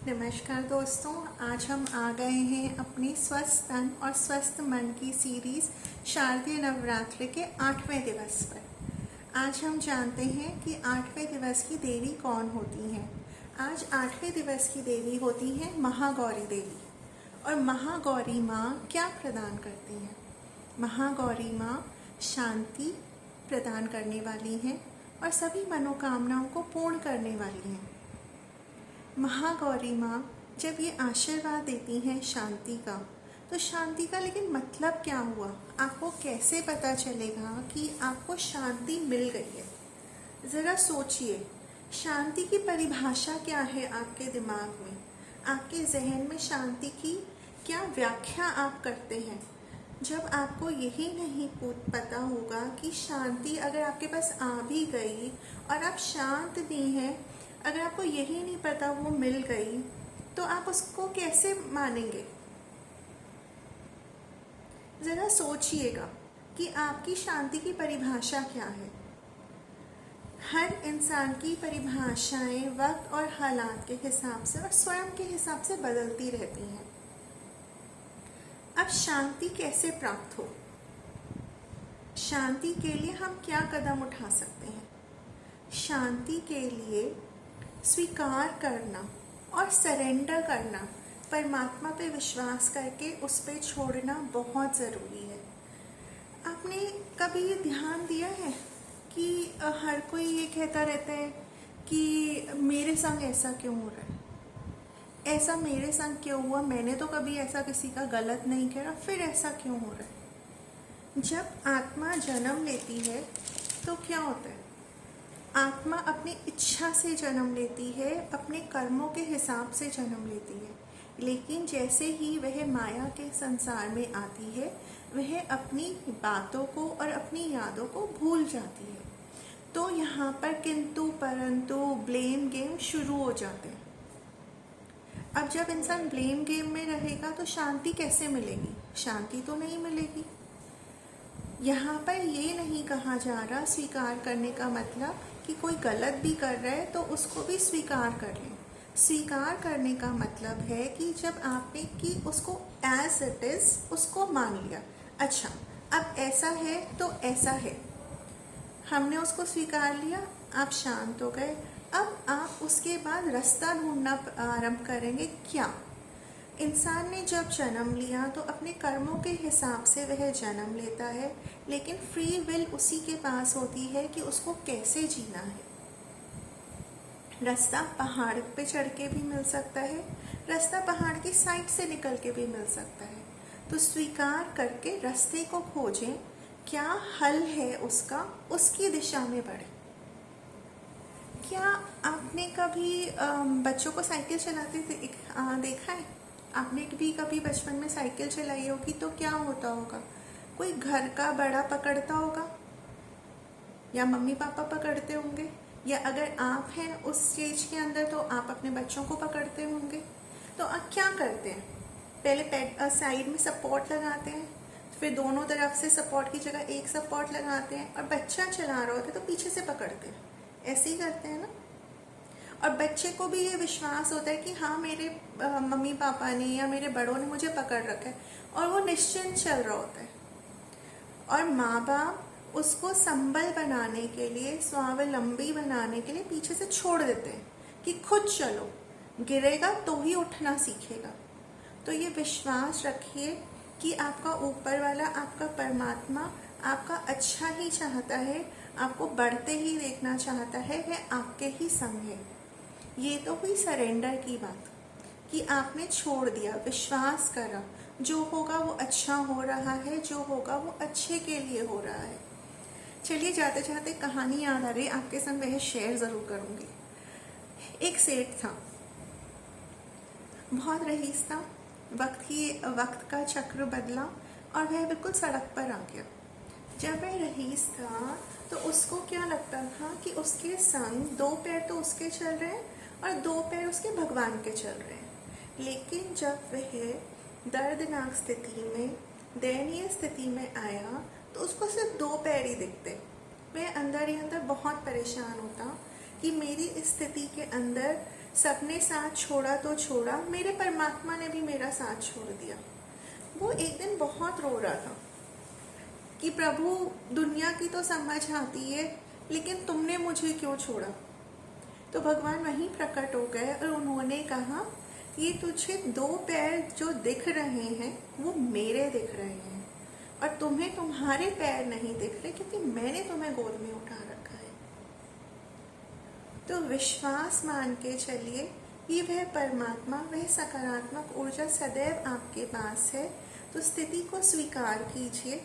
नमस्कार दोस्तों, आज हम आ गए हैं अपनी स्वस्थ तन और स्वस्थ मन की सीरीज शारदीय नवरात्रि के 8वें दिवस पर। आज हम जानते हैं कि 8वें दिवस की देवी कौन होती हैं। आज 8वें दिवस की देवी होती हैं महागौरी देवी। और महागौरी माँ क्या प्रदान करती हैं? महागौरी माँ शांति प्रदान करने वाली हैं और सभी मनोकामनाओं को पूर्ण करने वाली हैं। महागौरी माँ जब ये आशीर्वाद देती हैं शांति का, तो शांति का लेकिन मतलब क्या हुआ? आपको कैसे पता चलेगा कि आपको शांति मिल गई है? ज़रा सोचिए, शांति की परिभाषा क्या है आपके दिमाग में? आपके जहन में शांति की क्या व्याख्या आप करते हैं? जब आपको यही नहीं पता होगा कि शांति अगर आपके पास आ भी गई और आप शांत भी हैं, अगर आपको यही नहीं पता वो मिल गई, तो आप उसको कैसे मानेंगे? ज़रा सोचिएगा कि आपकी शांति की परिभाषा क्या है। हर इंसान की परिभाषाएं वक्त और हालात के हिसाब से और स्वयं के हिसाब से बदलती रहती हैं। अब शांति कैसे प्राप्त हो? शांति के लिए हम क्या कदम उठा सकते हैं? शांति के लिए स्वीकार करना और सरेंडर करना, परमात्मा पे विश्वास करके उस पे छोड़ना बहुत ज़रूरी है। आपने कभी ये ध्यान दिया है कि हर कोई ये कहता रहता है कि मेरे संग ऐसा क्यों हो रहा है, ऐसा मेरे संग क्यों हुआ, मैंने तो कभी ऐसा किसी का गलत नहीं किया, फिर ऐसा क्यों हो रहा है? जब आत्मा जन्म लेती है तो क्या होता है? आत्मा अपनी इच्छा से जन्म लेती है, अपने कर्मों के हिसाब से जन्म लेती है, लेकिन जैसे ही वह माया के संसार में आती है, वह अपनी बातों को और अपनी यादों को भूल जाती है। तो यहाँ पर किंतु परंतु ब्लेम गेम शुरू हो जाते हैं। अब जब इंसान ब्लेम गेम में रहेगा तो शांति कैसे मिलेगी? शांति तो नहीं मिलेगी। यहाँ पर ये नहीं कहा जा रहा स्वीकार करने का मतलब कि कोई गलत भी कर रहा है तो उसको भी स्वीकार कर लें। स्वीकार करने का मतलब है कि जब आपने कि उसको एज इट इज़ उसको मान लिया, अच्छा अब ऐसा है तो ऐसा है, हमने उसको स्वीकार लिया, आप शांत हो गए। अब आप उसके बाद रास्ता ढूंढना आरंभ करेंगे। क्या? इंसान ने जब जन्म लिया तो अपने कर्मों के हिसाब से वह जन्म लेता है, लेकिन फ्री विल उसी के पास होती है कि उसको कैसे जीना है। रास्ता पहाड़ पे चढ़ के भी मिल सकता है, रास्ता पहाड़ की साइड से निकल के भी मिल सकता है। तो स्वीकार करके रास्ते को खोजें, क्या हल है उसका, उसकी दिशा में बढ़े। क्या आपने कभी बच्चों को साइकिल चलाते देखा है? आपने भी कभी बचपन में साइकिल चलाई होगी तो क्या होता होगा? कोई घर का बड़ा पकड़ता होगा या मम्मी पापा पकड़ते होंगे, या अगर आप हैं उस स्टेज के अंदर तो आप अपने बच्चों को पकड़ते होंगे। तो आप क्या करते हैं? पहले साइड में सपोर्ट लगाते हैं, फिर दोनों तरफ से सपोर्ट की जगह एक सपोर्ट लगाते हैं, और बच्चा चला रहा होता है तो पीछे से पकड़ते हैं। ऐसे ही करते हैं ना। और बच्चे को भी ये विश्वास होता है कि हाँ मेरे मम्मी पापा ने या मेरे बड़ों ने मुझे पकड़ रखा है, और वो निश्चिंत चल रहा होता है। और माँ बाप उसको संबल बनाने के लिए, स्वावलंबी बनाने के लिए पीछे से छोड़ देते हैं कि खुद चलो, गिरेगा तो ही उठना सीखेगा। तो ये विश्वास रखिए कि आपका ऊपर वाला, आपका परमात्मा आपका अच्छा ही चाहता है, आपको बढ़ते ही देखना चाहता है, वह आपके ही संग है। ये तो हुई सरेंडर की बात कि आपने छोड़ दिया, विश्वास करा, जो होगा वो अच्छा हो रहा है, जो होगा वो अच्छे के लिए हो रहा है। चलिए जाते जाते कहानी याद आ रही, आपके संग वह शेयर ज़रूर करूँगी। एक सेठ था, बहुत रईस था। वक्त का चक्र बदला और वह बिल्कुल सड़क पर आ गया। जब वह रईस था तो उसको क्या लगता था कि उसके संग दो पैर तो उसके चल रहे हैं और दो पैर उसके भगवान के चल रहे हैं। लेकिन जब वह दर्दनाक स्थिति में, दयनीय स्थिति में आया तो उसको सिर्फ दो पैर ही दिखते। वह अंदर ही अंदर बहुत परेशान होता कि मेरी इस स्थिति के अंदर सबने साथ छोड़ा तो छोड़ा, मेरे परमात्मा ने भी मेरा साथ छोड़ दिया। वो एक दिन बहुत रो रहा था कि प्रभु, दुनिया की तो समझ आती है, लेकिन तुमने मुझे क्यों छोड़ा। तो भगवान वहीं प्रकट हो गए और उन्होंने कहा, ये तुझे दो पैर जो दिख रहे हैं वो मेरे दिख रहे हैं, और तुम्हें तुम्हारे पैर नहीं दिख रहे, क्योंकि मैंने तुम्हें गोद में उठा रखा है। तो विश्वास मान के चलिए कि वह परमात्मा, वह सकारात्मक ऊर्जा सदैव आपके पास है। तो स्थिति को स्वीकार कीजिए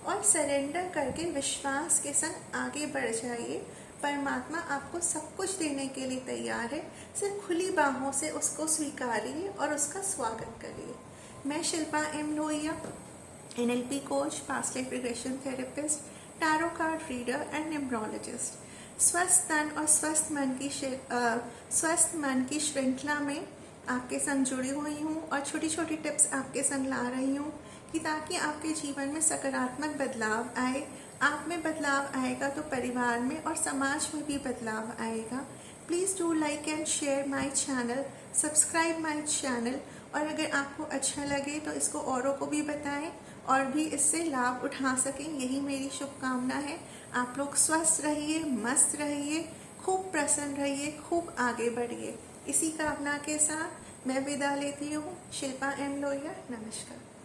और सरेंडर करके विश्वास के संग आगे बढ़ जाइए। परमात्मा आपको सब कुछ देने के लिए तैयार है, सिर्फ खुली बाहों से उसको स्वीकारिए और उसका स्वागत करिए। मैं Shilpa M Lohia, NLP coach, past life regression therapist, tarot card reader and numerologist. स्वस्थ तन और स्वस्थ मन की श्रृंखला में आपके संग जुड़ी हुई हूँ और छोटी छोटी टिप्स आपके संग ला रही हूँ कि ताकि आपके जीवन में सकारात्मक बदलाव आए। आप में बदलाव आएगा तो परिवार में और समाज में भी बदलाव आएगा। Please do like and share my channel, subscribe my channel, और अगर आपको अच्छा लगे तो इसको औरों को भी बताएं और भी इससे लाभ उठा सकें, यही मेरी शुभकामना है। आप लोग स्वस्थ रहिए, मस्त रहिए, खूब प्रसन्न रहिए, खूब आगे बढ़िए। इसी कामना के साथ मैं विदा लेती हूँ। शिल्पा एम लोहिया, नमस्कार।